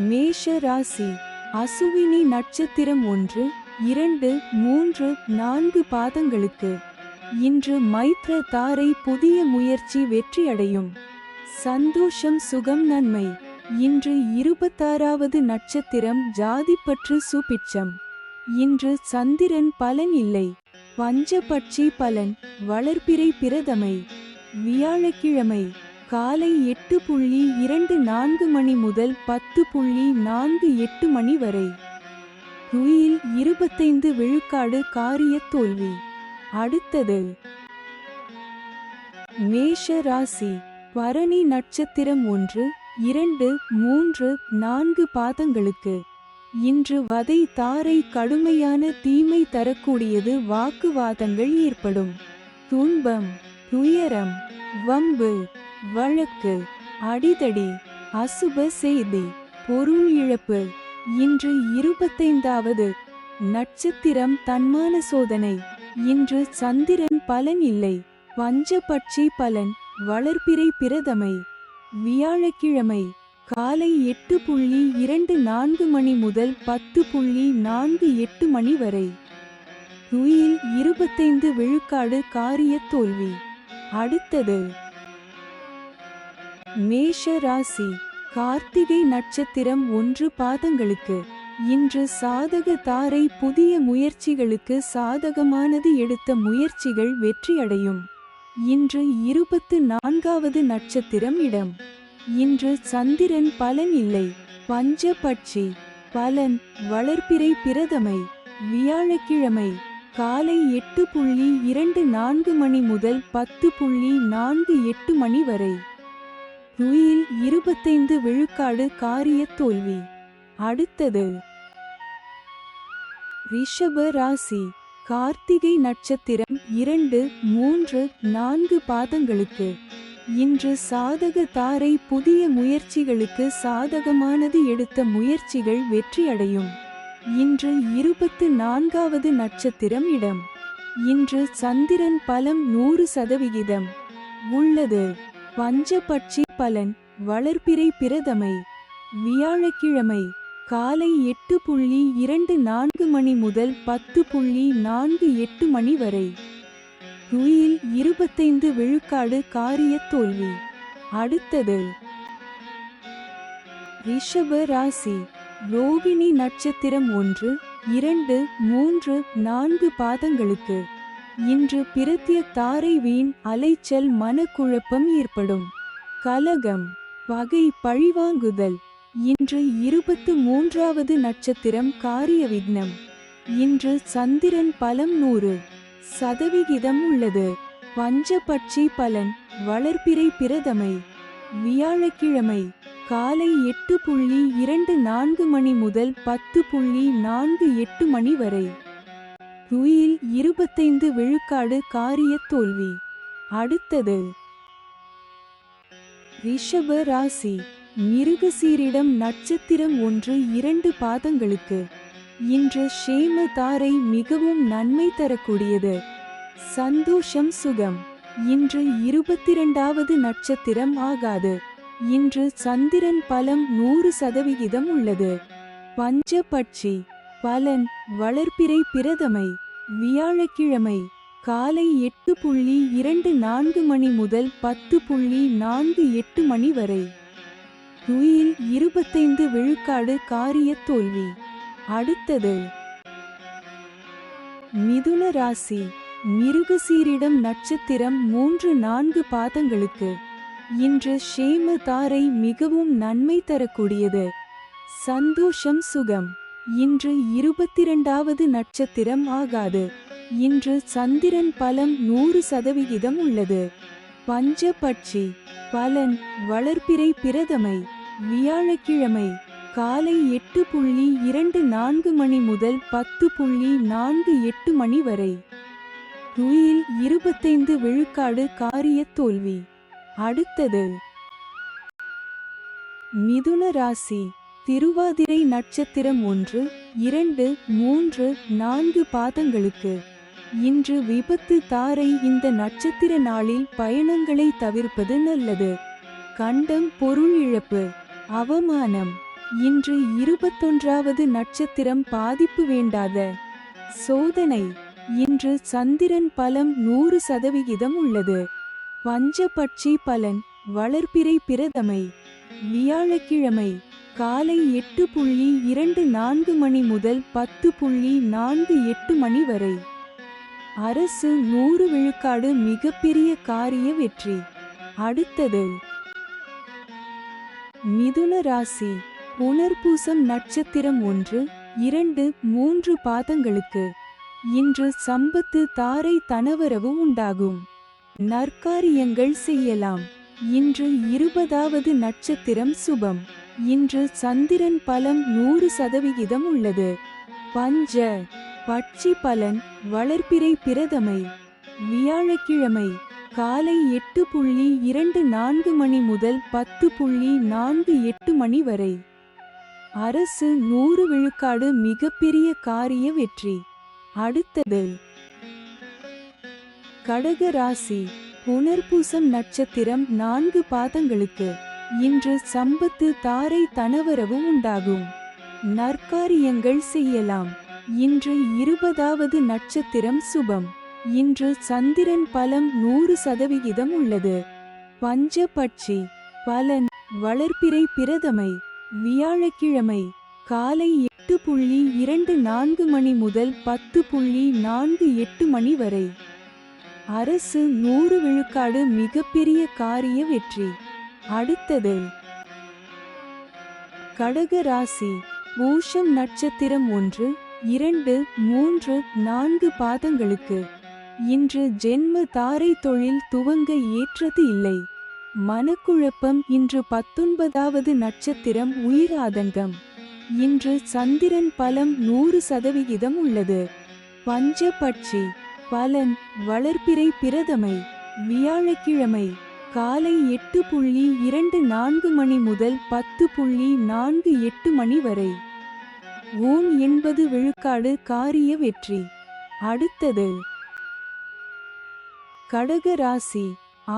மேஷ ராசி. அசுவினி நட்சத்திரம் 1, 2, 3, 4 பாதங்களுக்கு. இன்று மைத்ர தாரை புதிய முயற்சி வெற்றியடையும். சந்தோஷம், சுகம், நன்மை. இன்று 26வது நட்சத்திரம் ஜாதிப்பற்று சுபிட்சம். இன்று சந்திரன் பலன் இல்லை. பஞ்சபட்சி பலன். வளர்பிறை பிரதமை. வியாழக்கிழமை காலை 8:24 மணி முதல் 10:48 மணி வரை. குயில் 25 விழுக்காடு காரிய தோல்வி. அடுத்தது மேஷ ராசி. பரணி நட்சத்திரம் 1, 2, 3, 4 பாதங்களுக்கு. இன்று வதை தாரை கடுமையான தீமை தரக்கூடியது. வாக்குவாதங்கள் ஏற்படும். துன்பம், துயரம், வம்பு, வழக்கு, அடிதடி, அசுப செய்தி, பொருள் இழப்பு. இன்று 25வது நட்சத்திரம் தன்மான சோதனை. இன்று சந்திரன் பலன் இல்லை. பஞ்சபட்சி பலன். வளர்பிறை பிரதமை. வியாழக்கிழமை காலை 8:24 மணி முதல் 10:48 மணி வரை. குயில் 25 விழுக்காடு காரிய தோல்வி. அடுத்தது மேஷ ராசி. கார்த்திகை நட்சத்திரம் 1 பாதங்களுக்கு. இன்று சாதக தாரை புதிய முயற்சிகளுக்கு சாதகமானது. எடுத்த முயற்சிகள் வெற்றியடையும். இன்று 24வது நட்சத்திரம் இடம். இன்று சந்திரன் பலன் இல்லை. பஞ்சபட்சி பலன். வளர்பிறை பிரதமை. வியாழக்கிழமை காலை 8:24 மணி முதல் 10:48 மணி வரை. குயில் 25 விழுக்காடு காரிய தோல்வி. அடுத்தது ரிஷப ராசி. கார்த்திகை நட்சத்திரம் 2, 3, 4 பாதங்களுக்கு. இன்று சாதக தாரை புதிய முயற்சிகளுக்கு சாதகமானது. எடுத்த முயற்சிகள் வெற்றியடையும். இன்று 24வது நட்சத்திரம் இடம். இன்று சந்திரன் பலம் 100% உள்ளது. பஞ்சபட்சி பலன். வளர்பிறை பிரதமை. வியாழக்கிழமை காலை 8:24 மணி முதல் 10:48 மணி வரை. குயில் 25 விழுக்காடு காரிய தோல்வி. அடுத்தது ரிஷப ராசி. ரோகிணி நட்சத்திரம் 1, 2, 3, 4 பாதங்களுக்கு. இன்று பிரத்ய தாரை வீண் அலைச்சல். மனக்குழப்பம் ஏற்படும். கலகம், பகை, பழிவாங்குதல். இன்று 23வது நட்சத்திரம் காரிய விக்னம். இன்று சந்திரன் பலம் 100% உள்ளது. பஞ்சபட்சி பலன். வளர்பிறை பிரதமை. வியாழக்கிழமை காலை 8:24 மணி முதல் 10:48 மணி வரை. குயில் 25 விழுக்காடு காரிய தோல்வி. அடுத்தது ரிஷப ராசி. மிருகசீரிடம் நட்சத்திரம் 1, 2 பாதங்களுக்கு. இன்று ஷேம தாரை மிகவும் நன்மை தரக்கூடியது. சந்தோஷம், சுகம். இன்று 22வது நட்சத்திரம் ஆகாது. இன்று சந்திரன் பலம் 100% உள்ளது. பஞ்சபட்சி பலன். வளர்பிறை பிரதமை. வியாழக்கிழமை காலை 8:24 மணி முதல் 10:48 மணி வரை. குயில் 25 விழுக்காடு காரிய தோல்வி. அடுத்தது மிதுன ராசி. மிருகசீரிடம் நட்சத்திரம் 3, 4 பாதங்களுக்கு. இன்று ஷேம தாரை மிகவும் நன்மை தரக்கூடியது. சந்தோஷம், சுகம். இன்று 22வது நட்சத்திரம் ஆகாது. இன்று சந்திரன் பலம் 100% உள்ளது. பஞ்சபட்சி பலன். வளர்பிறை பிரதமை. வியாழக்கிழமை காலை 8:24 மணி முதல் 10:48 மணி வரை. குயில் 25 விழுக்காடு காரிய தோல்வி. அடுத்தது மிதுன ராசி. திருவாதிரை நட்சத்திரம் 1, 2, 3, 4 பாதங்களுக்கு. இன்று விபத்து தாரை. இந்த நட்சத்திர நாளில் பயணங்களை தவிர்ப்பது நல்லது. கண்டம், பொருள் இழப்பு, அவமானம், இன்று 21வது நட்சத்திரம் பாதிப்பு வேண்டாத சோதனை. இன்று சந்திரன் பலம் 100% உள்ளது. பஞ்சபட்சி பலன் வளர்பிறை பிரதமை வியாழக்கிழமை காலை 8:24 மணி முதல் 10:48 மணி வரை. அரசு 100 விழுக்காடு மிகப்பெரிய காரிய வெற்றி. அடுத்தது மிதுன ராசி. புனர்பூசம் நட்சத்திரம் 1, 2, 3 பாதங்களுக்கு இன்று சம்பத்து தாரை தனவரவு உண்டாகும். நற்காரியங்கள் செய்யலாம். இன்று 20வது நட்சத்திரம் சுபம். இன்று சந்திரன் பலம் 100% உள்ளது. பஞ்ச பட்சி பலன் வளர்பிறை பிரதமை வியாழக்கிழமை காலை 8:24 மணி முதல் 10:48 மணி வரை. அரசு 100 விழுக்காடு மிகப்பெரிய காரிய வெற்றி. அடுத்தது கடக ராசி. புனர்பூசம் நட்சத்திரம் 4 பாதங்களுக்கு இன்று சம்பத்து தாரை தனவரவு உண்டாகும். நற்காரியங்கள் செய்யலாம். இன்று 20வது நட்சத்திரம் சுபம். இன்று சந்திரன் பலம் 100% உள்ளது. பஞ்சபட்சி பலன் வளர்பிறை பிரதமை வியாழக்கிழமை காலை 8:24 மணி முதல் 10:48 மணி வரை. அரசு 100 விழுக்காடு மிகப்பெரிய காரிய வெற்றி. அடுத்தது கடக ராசி. பூஷம் நட்சத்திரம் 1, 2, 3, 4 பாதங்களுக்கு இன்று ஜென்ம தாரை தொழில் துவங்க ஏற்றது இல்லை. மனக்குழப்பம். இன்று 19வது நட்சத்திரம் உயிர் ஆதங்கம். இன்று சந்திரன் பலம் 100% உள்ளது. பஞ்சபட்சி பலன் வளர்பிறை பிரதமை வியாழக்கிழமை காலை 8:24 மணி முதல் 10:48 மணி வரை. 80 விழுக்காடு காரிய வெற்றி. அடுத்தது கடக ராசி.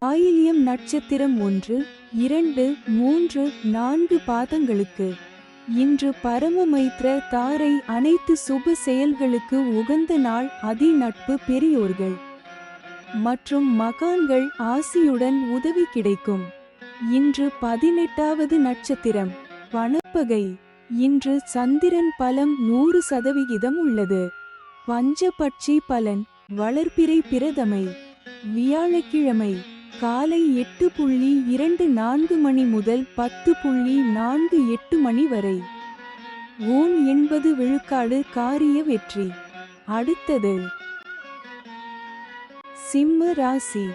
ஆயில்யம் நட்சத்திரம் 1, 2, 3, 4 பாதங்களுக்கு இன்று பரமமைத்ர தாரை அனைத்து சுப செயல்களுக்கு உகந்த நாள். அதி நட்பு பெரியோர்கள் மற்றும் மகான்கள் ஆசியுடன் உதவி கிடைக்கும். இன்று 18வது நட்சத்திரம் பணப்பகை. இன்று சந்திரன் பலம் 100% உள்ளது. பஞ்சபட்சி பலன் வளர்பிறை பிரதமை வியாழக்கிழமை காலை 8:24 மணி முதல் 10:48 மணி வரை. 80 விழுக்காடு காரிய வெற்றி. அடுத்தது சிம்ம ராசி.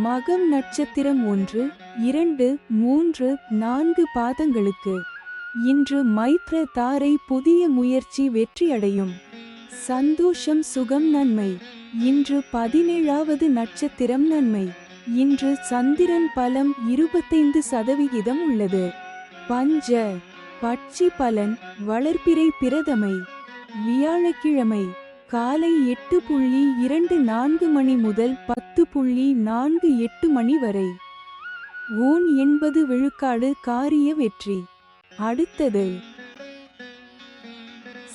மகம் நட்சத்திரம் 1, 2, 3, 4 பாதங்களுக்கு இன்று மைத்ர தாரை புதிய முயற்சி வெற்றியடையும். சந்தோஷம் சுகம் நன்மை. இன்று 17வது நட்சத்திரம் நன்மை. இன்று சந்திரன் பலம் 25% உள்ளது. பஞ்ச பட்சி பலன் வளர்பிறை பிரதமை வியாழக்கிழமை காலை 8:24 மணி முதல் 10:48 மணி வரை. 80 விழுக்காடு காரிய வெற்றி. அடுத்தது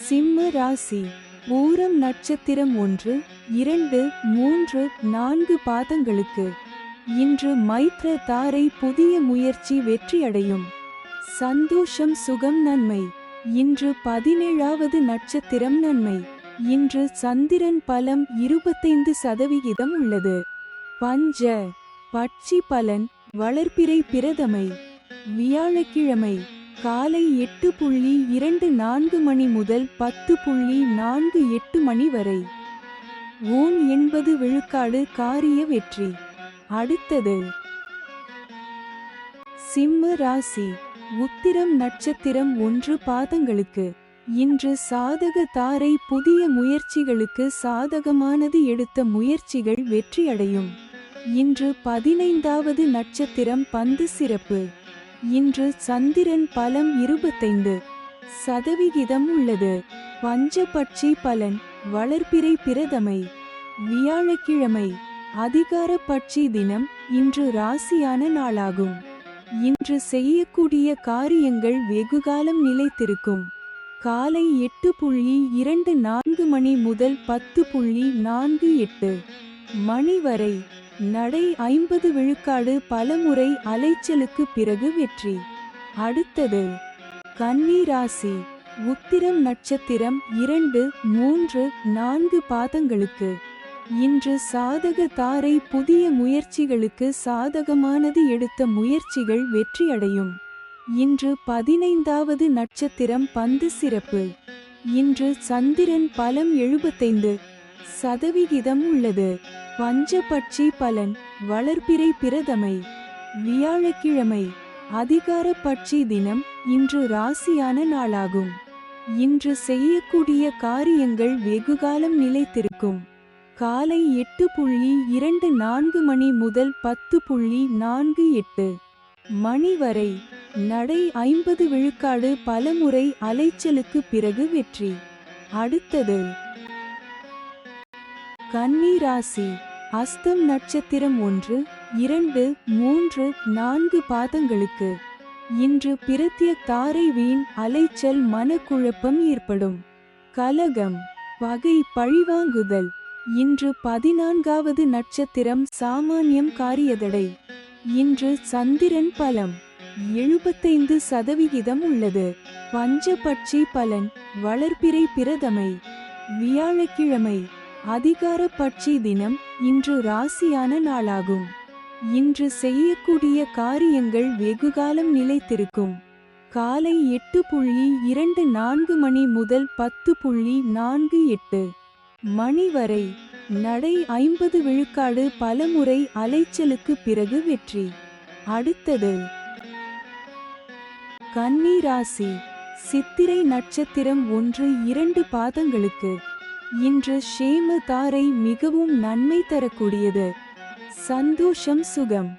சிம்ம ராசி. பூரம் நட்சத்திரம் 1, 2, 3, 4 பாதங்களுக்கு இன்று மைத்ர தாரை புதிய முயற்சி வெற்றியடையும். சந்தோஷம் சுகம் நன்மை. இன்று 17வது நட்சத்திரம் நன்மை. இன்று சந்திரன் பலம் 25% உள்ளது. பஞ்ச பட்சி பலன் வளர்பிறை பிரதமை வியாழக்கிழமை காலை 8:24 மணி முதல் 10:48 மணி வரை. 80 விழுக்காடு காரிய வெற்றி. அடுத்தது சிம்ம ராசி. உத்திரம் நட்சத்திரம் 1 பாதங்களுக்கு இன்று சாதக தாரை புதிய முயற்சிகளுக்கு சாதகமானது. எடுத்த முயற்சிகள் வெற்றியடையும். இன்று 15வது நட்சத்திரம் பந்து சிறப்பு. இன்று சந்திரன் பலம் 25% உள்ளது. பஞ்சபட்சி பலன் வளர்பிறை பிரதமை வியாழக்கிழமை அதிகார பட்சி தினம். இன்று ராசியான நாளாகும். இன்று செய்யக்கூடிய காரியங்கள் வெகுகாலம் நிலைத்திருக்கும். காலை 8:24 மணி முதல் 10:48 மணி வரை. நடை 50 விழுக்காடு பலமுறை அலைச்சலுக்கு பிறகு வெற்றி. அடுத்தது கன்னி ராசி. உத்திரம் நட்சத்திரம் 2, 3, 4 பாதங்களுக்கு இன்று சாதக தாரை. புதிய முயற்சிகளுக்கு சாதகமானது. எடுத்த முயற்சிகள் வெற்றியடையும். இன்று 15வது நட்சத்திரம் பந்து சிறப்பு. இன்று சந்திரன் பலம் 75% உள்ளது. பஞ்சபட்சி பலன் வளர்பிறை பிரதமை. வியாழக்கிழமை அதிகார பட்சி தினம். இன்று ராசியான நாளாகும். இன்று செய்யக்கூடிய காரியங்கள் வெகுகாலம் நிலைத்திருக்கும். காலை 8:24 மணி முதல் 10:48 மணி வரை. நடை 50 விழுக்காடு பலமுறை அலைச்சலுக்கு பிறகு வெற்றி. அடுத்தது கன்னி ராசி. அஸ்தம் நட்சத்திரம் 1, 2, 3, 4 பாதங்களுக்கு இன்று பிரத்ய தாரை. வீண் அலைச்சல் மனக்குழப்பம் ஏற்படும். கலகம் பகை பழிவாங்குதல். இன்று 14வது நட்சத்திரம் சாமானியம் காரியதடை. இன்று சந்திரன் பலம் 75% உள்ளது. பஞ்சபட்சி பலன் வளர்பிறை பிரதமை. வியாழக்கிழமை அதிகார பட்சி தினம். இன்று ராசியான நாளாகும். இன்று செய்யக்கூடிய காரியங்கள் வெகுகாலம் நிலைத்திருக்கும். காலை 8:24 மணி முதல் 10:48 மணி வரை. நடை 50 விழுக்காடு பலமுறை அலைச்சலுக்கு பிறகு வெற்றி. அடுத்தது கன்னி ராசி. சித்திரை நட்சத்திரம் 1, 2 பாதங்களுக்கு இன்று ஷேம தாரை. மிகவும் நன்மை தரக்கூடியது. சந்தோஷம் சுகம்.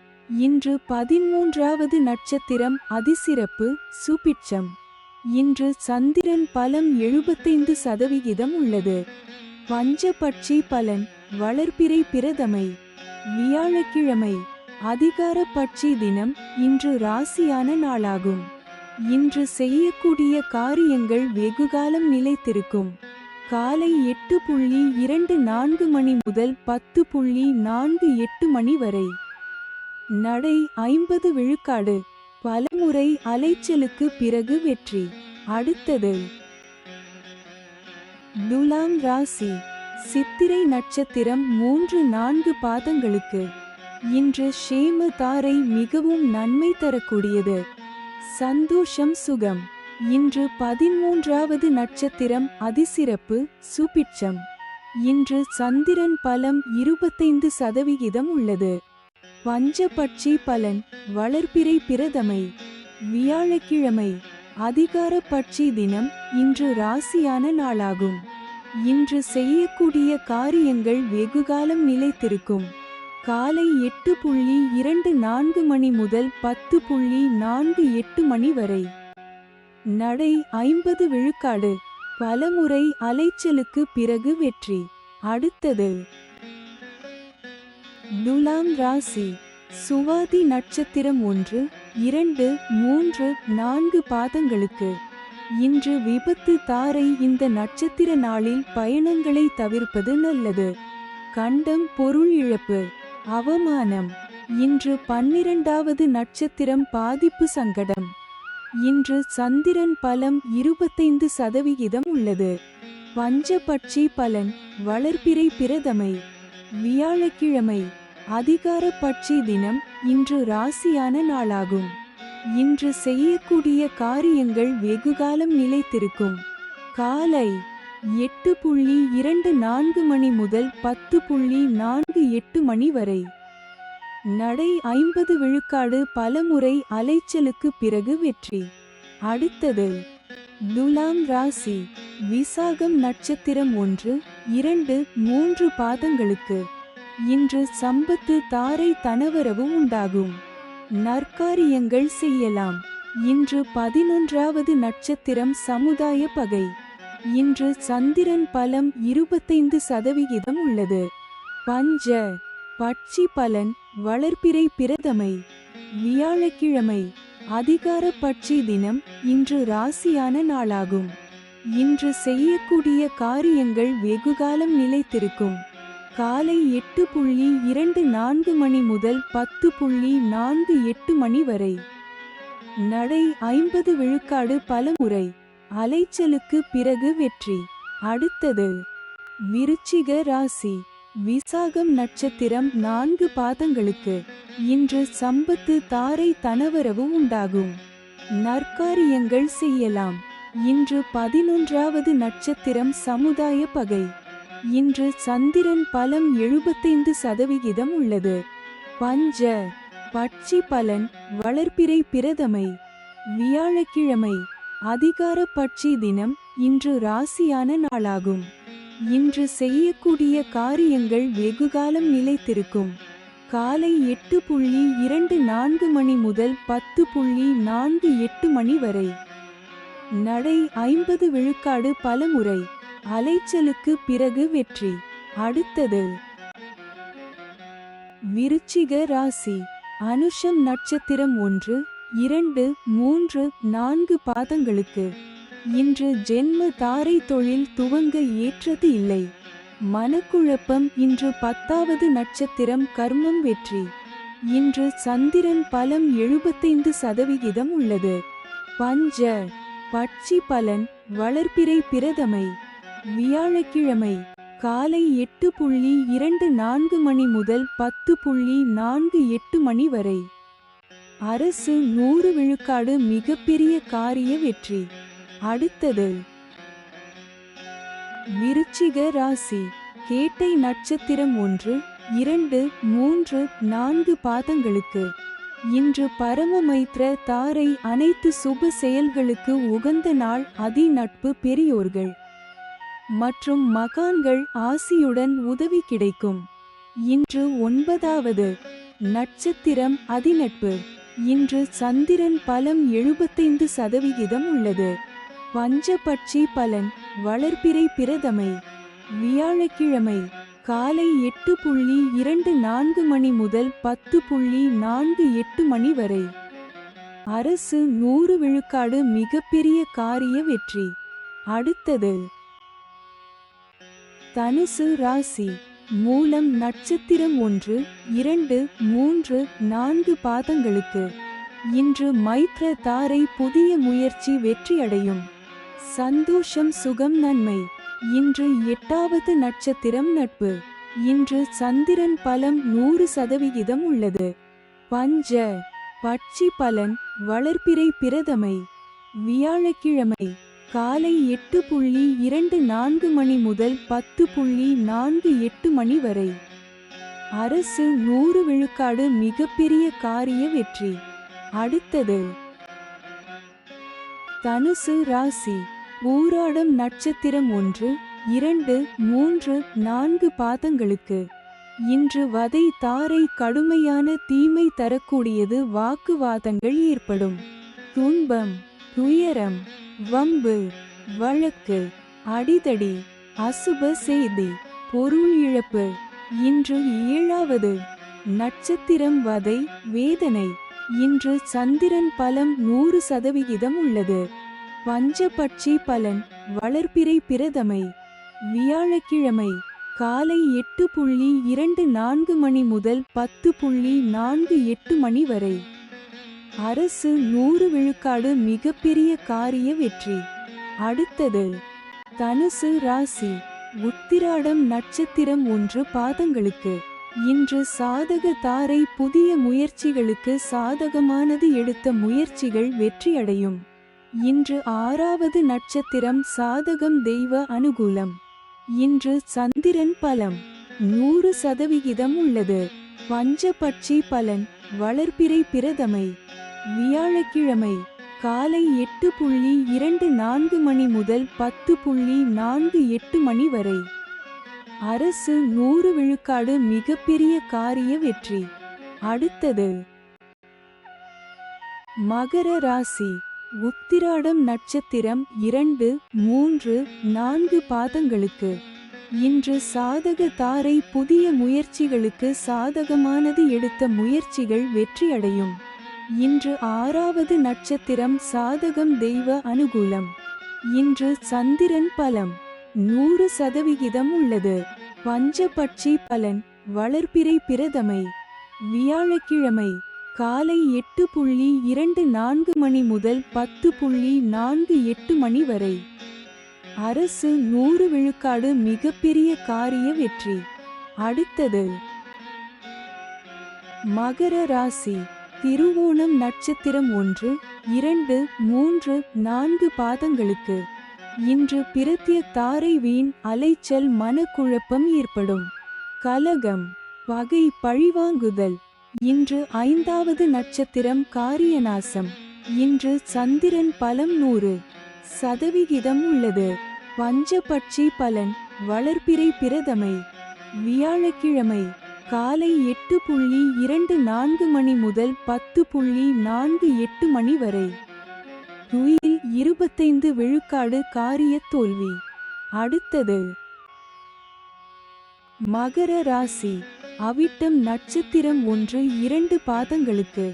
இன்று 13வது நட்சத்திரம் அதிசிறப்பு சுபிட்சம். இன்று சந்திரன் பலம் 75% உள்ளது. பஞ்சபட்சி பலன் வளர்பிறை பிரதமை. வியாழக்கிழமை அதிகார பட்சி தினம். இன்று ராசியான நாளாகும். இன்று செய்யக்கூடிய காரியங்கள் வெகுகாலம் நிலைத்திருக்கும். காலை 8:24 மணி முதல் 10:48 மணி வரை. நடை 50 விழுக்காடு பலமுறை அலைச்சலுக்கு பிறகு வெற்றி. அடுத்தது துலாம் ராசி. சித்திரை நட்சத்திரம் 3, 4 பாதங்களுக்கு இன்று ஷேம தாரை. மிகவும் நன்மை தரக்கூடியது. சந்தோஷம் சுகம். இன்று 13வது நட்சத்திரம் அதிசிறப்பு சுபிட்சம். இன்று சந்திரன் பலம் 25% உள்ளது. பஞ்சபட்சி பலன் வளர்பிறை பிரதமை. வியாழக்கிழமை அதிகார பட்சி தினம். இன்று ராசியான நாளாகும். இன்று செய்யக்கூடிய காரியங்கள் வெகுகாலம் நிலைத்திருக்கும். காலை 8:24 மணி முதல் 10:48 மணி வரை. நடை 50 விழுக்காடு பலமுறை அலைச்சலுக்கு பிறகு வெற்றி. அடுத்தது துலாம் ராசி. சுவாதி நட்சத்திரம் 1, 2, 3, 4 பாதங்களுக்கு இன்று விபத்து தாரை. இந்த நட்சத்திர நாளில் பயணங்களை தவிர்ப்பது நல்லது. கண்டம் பொருள் இழப்பு அவமானம். இன்று 12வது நட்சத்திரம் பாதிப்பு சங்கடம். இன்று சந்திரன் பலம் 25% உள்ளது. பஞ்சபட்சி பலன் வளர்பிறை பிரதமை. வியாழக்கிழமை அதிகார பட்சி தினம். இன்று ராசியான நாளாகும். இன்று செய்யக்கூடிய காரியங்கள் வெகுகாலம் நிலைத்திருக்கும். காலை 8:24 மணி முதல் 10:48 மணி வரை. நடை 50 விழுக்காடு பலமுறை அலைச்சலுக்கு பிறகு வெற்றி. அடுத்தது துலாம் ராசி. விசாகம் நட்சத்திரம் 1, 2, 3 பாதங்களுக்கு இன்று சம்பத்து தாரை. தனவரவு உண்டாகும். நற்காரியங்கள் செய்யலாம். இன்று 11வது நட்சத்திரம் சமுதாய பகை. இன்று சந்திரன் பலம் 25% உள்ளது. பஞ்ச பட்சி பலன் வளர்பிறை பிரதமை. வியாழக்கிழமை அதிகார பட்சி தினம். இன்று ராசியான நாளாகும். இன்று செய்யக்கூடிய காரியங்கள் வெகுகாலம் நிலைத்திருக்கும். காலை 8:24 மணி முதல் 10:48 மணி வரை. நடை 50 விழுக்காடு பலமுறை. அலைச்சலுக்கு பிறகு வெற்றி. அடுத்தது விருச்சிக ராசி. விசாகம் நட்சத்திரம் 4 பாதங்களுக்கு. இன்று சம்பத்து தாரை தனவரவு உண்டாகும். நற்காரியங்கள் செய்யலாம். இன்று 11வது நட்சத்திரம் சமுதாய பகை. இன்று சந்திரன் பலம் 75% உள்ளது. பஞ்ச பட்சி பலன் வளர்பிறை பிரதமை. வியாழக்கிழமை அதிகார பட்சி தினம். இன்று ராசியான நாளாகும். இன்று செய்யக்கூடிய காரியங்கள் வெகுகாலம் நிலைத்திருக்கும். காலை 8:24 மணி முதல் 10:48 மணி வரை. நடை 50 விழுக்காடு பலமுறை. அலைச்சலுக்கு பிறகு வெற்றி. அடுத்தது விருச்சிக ராசி. அனுஷம் நட்சத்திரம் 1, 2, 3, 4 பாதங்களுக்கு. இன்று ஜென்ம தாரை தொழில் துவங்க ஏற்றது இல்லை. மனக்குழப்பம். இன்று 10வது நட்சத்திரம் கர்மம் வெற்றி. இன்று சந்திரன் பலம் 75% உள்ளது. பஞ்ச பட்சி பலன் வளர்பிறை பிரதமை. வியாழக்கிழமை காலை 8:24 மணி முதல் 10:48 மணி வரை. அரசு 100 விழுக்காடு மிகப்பெரிய காரிய வெற்றி. அடுத்தது விருச்சிக ராசி. கேட்டை நட்சத்திரம் 1, 2, 3, 4 பாதங்களுக்கு. இன்று பரமமைத்ர தாரை அனைத்து சுப செயல்களுக்கு உகந்த நாள். அதி நட்பு பெரியோர்கள் மற்றும் மகான்கள் ஆசியுடன் உதவி கிடைக்கும். இன்று 9வது நட்சத்திரம் அதிநட்பு. இன்று சந்திரன் பலம் 75% உள்ளது. பஞ்சபட்சி பலன் வளர்பிறை பிரதமை. வியாழக்கிழமை காலை 8:24 மணி முதல் 10:48 மணி வரை. அரசு 100 விழுக்காடு மிகப்பெரிய காரிய வெற்றி. அடுத்தது தனுசு ராசி. மூலம் நட்சத்திரம் 1, 2, 3, 4 பாதங்களுக்கு. இன்று மைத்ர தாரை புதிய முயற்சி வெற்றியடையும். சந்தோஷம் சுகம் நன்மை. இன்று 8வது நட்சத்திரம் நட்பு. இன்று சந்திரன் பலம் 100% உள்ளது. பஞ்ச பட்சி பலன் வளர்பிறை பிரதமை. வியாழக்கிழமை காலை 8:24 மணி முதல் 10:48 மணி வரை. அரசு 100 விழுக்காடு மிகப்பெரிய காரிய வெற்றி. அடுத்தது தனுசு ராசி. ஊராடம் நட்சத்திரம் 1, 2, 3, 4 பாதங்களுக்கு. இன்று வதை தாரை கடுமையான தீமை தரக்கூடியது. வாக்குவாதங்கள் ஏற்படும். துன்பம் துயரம் வம்பு வழக்கு அடிதடி அசுப செய்தி பொருள் இழப்பு. இன்று 7வது நட்சத்திரம் வதை வேதனை. இன்று சந்திரன் பலம் 100% உள்ளது. பஞ்சபட்சி பலன் வளர்பிறை பிரதமை. வியாழக்கிழமை காலை 8:24 மணி முதல் 10:48 மணி வரை. அரசு 100 விழுக்காடு மிகப்பெரிய காரிய வெற்றி. அடுத்தது தனுசு ராசி. உத்திராடம் நட்சத்திரம் 1 பாதங்களுக்கு. இன்று சாதக தாரை புதிய முயற்சிகளுக்கு சாதகமானது. எடுத்த முயற்சிகள் வெற்றியடையும். இன்று 6வது நட்சத்திரம் சாதகம் தெய்வ அனுகூலம். இன்று சந்திரன் பலம் 100% உள்ளது. பஞ்சபட்சி பலன் வளர்பிறை பிரதமை. வியாழக்கிழமை காலை 8:24 மணி முதல் 10:48 மணி வரை. அரசு 100 விழுக்காடு மிகப்பெரிய காரிய வெற்றி. அடுத்தது மகர ராசி. உத்திராடம் நட்சத்திரம் 2, 3, 4 பாதங்களுக்கு. இன்று சாதக தாரை புதிய முயற்சிகளுக்கு சாதகமானது. எடுத்த முயற்சிகள் வெற்றியடையும். இன்று 6வது நட்சத்திரம் சாதகம் தெய்வ அனுகூலம். இன்று சந்திரன் பலம் 100% உள்ளது. பஞ்சபட்சி பலன் வளர்பிறை பிரதமை. வியாழக்கிழமை காலை 8:24 மணி முதல் 10:48 மணி வரை. அரசு 100 விழுக்காடு மிகப்பெரிய காரிய வெற்றி. அடுத்தது மகர ராசி. திருவோணம் நட்சத்திரம் 1, 2, 3, 4 பாதங்களுக்கு. இன்று பிரத்ய தாரை வீண் அலைச்சல் மனக்குழப்பம் ஏற்படும். கலகம் பகை பழிவாங்குதல். இன்று 5வது நட்சத்திரம் காரியநாசம். இன்று சந்திரன் பலம் 100% உள்ளது. பஞ்சபட்சி பலன் வளர்பிறை பிரதமை. வியாழக்கிழமை காலை 8:24 மணி முதல் 10:48 மணி வரை. துயில் 25 விழுக்காடு காரிய தோல்வி. அடுத்தது மகர ராசி. அவிட்டம் நட்சத்திரம் 1, 2 பாதங்களுக்கு.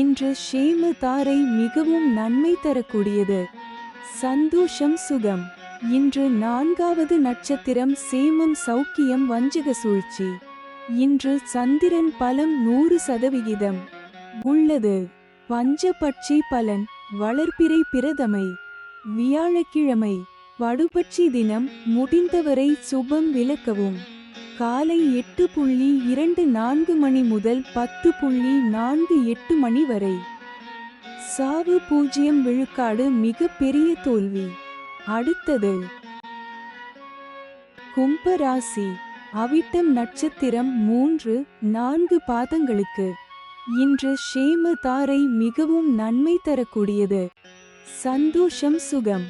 இன்று ஷேம தாரை மிகவும் நன்மை தரக்கூடியது. சந்தோஷம் சுகம். இன்று 4வது நட்சத்திரம் சேமம் சௌக்கியம் வஞ்சக சூழ்ச்சி. இன்று சந்திரன் பலம் 100% உள்ளது. பஞ்சபட்சி பலன் வளர்பிறை பிரதமை. வியாழக்கிழமை படுபட்சி தினம். முடிந்தவரை சுபம் விலக்கவும். காலை 8:24 மணி முதல் 10:48 மணி வரை. சாவு 0 விழுக்காடு மிகப்பெரிய தோல்வி. அடுத்தது கும்பராசி. அவிட்டம் நட்சத்திரம் 3, 4 பாதங்களுக்கு. இன்று ஷேம தாரை மிகவும் நன்மை தரக்கூடியது. சந்தோஷம் சுகம்.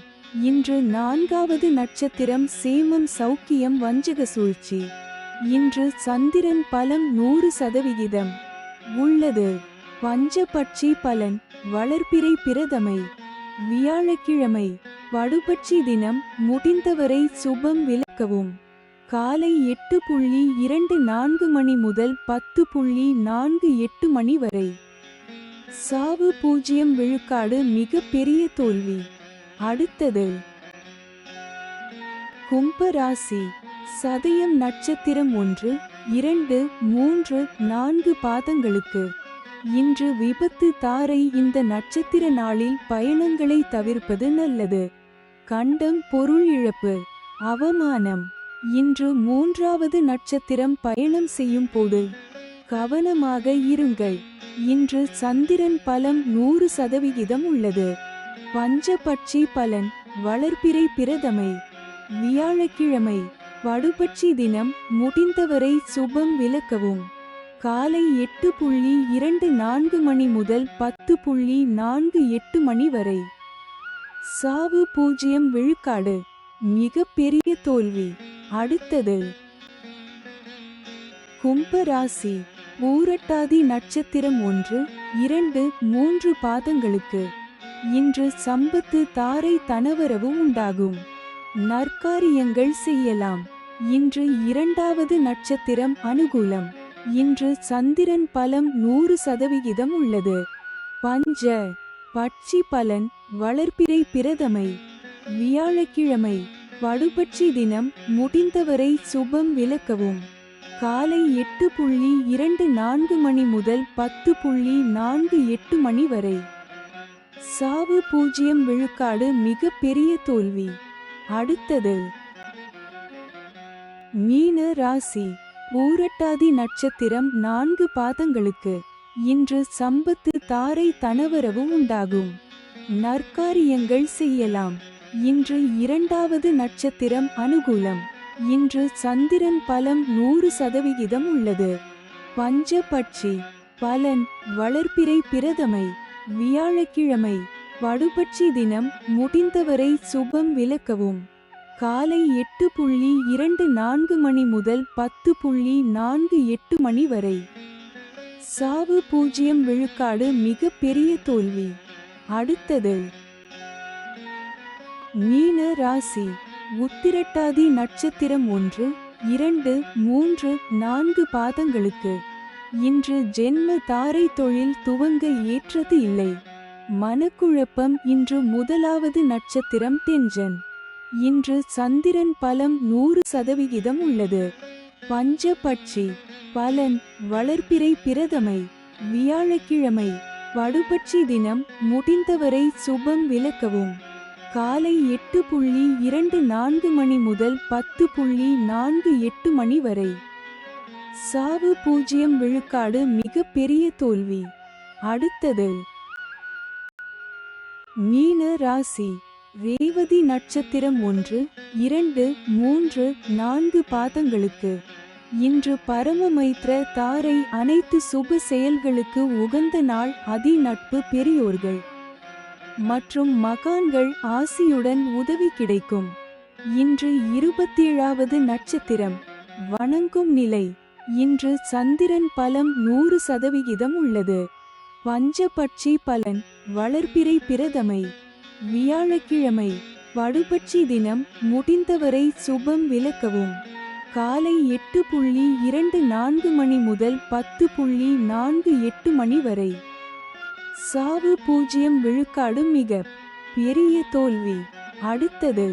இன்று 4வது நட்சத்திரம் சேமம் சௌக்கியம் வஞ்சக சூழ்ச்சி. இன்று சந்திரன் பலம் 100% உள்ளது. பஞ்சபட்சி பலன் வளர்பிறை பிரதமை. வியாழக்கிழமை படுபட்சி தினம். முடிந்தவரை சுபம் விலக்கவும். காலை 8:24 மணி முதல் 10:48 மணி வரை. சாவு 0 விழுக்காடு மிகப்பெரிய தோல்வி. அடுத்தது கும்பராசி. சதயம் நட்சத்திரம் 1, 2, 3, 4 பாதங்களுக்கு. இன்று விபத்து தாரை. இந்த நட்சத்திர நாளில் பயணங்களை தவிர்ப்பது நல்லது. கண்டம் பொருள் இழப்பு அவமானம். இன்று 3வது நட்சத்திரம் பயணம் செய்யும் போது கவனமாக இருங்கள். இன்று சந்திரன் பலம் 100% உள்ளது. பஞ்சபட்சி பலன் வளர்பிறை பிரதமை. வியாழக்கிழமை படுபட்சி தினம். முடிந்தவரை சுபம் விலக்கவும். காலை 8:24 மணி முதல் 10:48 மணி வரை. சாவு 0 விழுக்காடு மிகப்பெரிய தோல்வி. அடுத்தது கும்பராசி. பூரட்டாதி நட்சத்திரம் 1, 2, 3 பாதங்களுக்கு. இன்று சம்பத்து தாரை தனவரவு உண்டாகும். நற்காரியங்கள் செய்யலாம். இன்று 2வது நட்சத்திரம் அனுகூலம். இன்று சந்திரன் பலம் 100% உள்ளது. பஞ்ச பட்சி பலன் வளர்பிறை பிரதமை. வியாழக்கிழமை படுபட்சி தினம். முடிந்தவரை சுபம் விலக்கவும். காலை 8:24 மணி முதல் 10:48 மணி வரை. சாவு 0 விழுக்காடு மிகப்பெரிய தோல்வி. அடுத்தது மீன ராசி. பூரட்டாதி நட்சத்திரம் 4 பாதங்களுக்கு. இன்று சம்பத்து தாரை தனவரவு உண்டாகும். நற்காரியங்கள் செய்யலாம். இன்று 2வது நட்சத்திரம் அனுகூலம். இன்று சந்திரன் பலம் 100% உள்ளது. பஞ்சபட்சி பலன் வளர்பிறை பிரதமை. வியாழக்கிழமை படுபட்சி தினம். முடிந்தவரை சுபம் விலக்கவும். காலை 8:24 மணி முதல் 10:48 மணி வரை. சாவு 0 விழுக்காடு மிகப்பெரிய தோல்வி. அடுத்தது மீன ராசி. உத்திரட்டாதி நட்சத்திரம் 1, 2, 3, 4 பாதங்களுக்கு. இன்று ஜென்ம தாரை தொழில் துவங்க ஏற்றது இல்லை. மனக்குழப்பம். இன்று முதலாவது நட்சத்திரம் தென்றன். இன்று சந்திரன் பலம் 100% உள்ளது. பஞ்சபட்சி. பலன்: வளர்பிறை பிரதமை, வியாழக்கிழமை. படுபட்சி தினம், முடிந்தவரை சுபம் விலக்கவும். காலை 8:24 மணி முதல் 10:48 மணி வரை. சாவு 0 விழுக்காடு. மிக பெரிய தோல்வி. அடுத்தது மீன ராசி. ரேவதி நட்சத்திரம் 1, 2, 3, 4 பாதங்களுக்கு. இன்று பரமமைத்ர தாரை. அனைத்து சுப செயல்களுக்கு உகந்த நாள். அதி நட்பு, பெரியோர்கள் மற்றும் மகான்கள் ஆசியுடன் உதவி கிடைக்கும். இன்று 27வது நட்சத்திரம் வணங்கும் நிலை. இன்று சந்திரன் பலம் 100% உள்ளது. பஞ்சபட்சி பலன்: வளர்பிறை பிரதமை, வியாழக்கிழமை. படுபட்சி தினம், முடிந்தவரை சுபம் விலக்கவும். காலை 8:24 மணி முதல் 10:48 மணி வரை. சாவு 0 விழுக்காடு. மிக பெரிய தோல்வி. அடுத்தது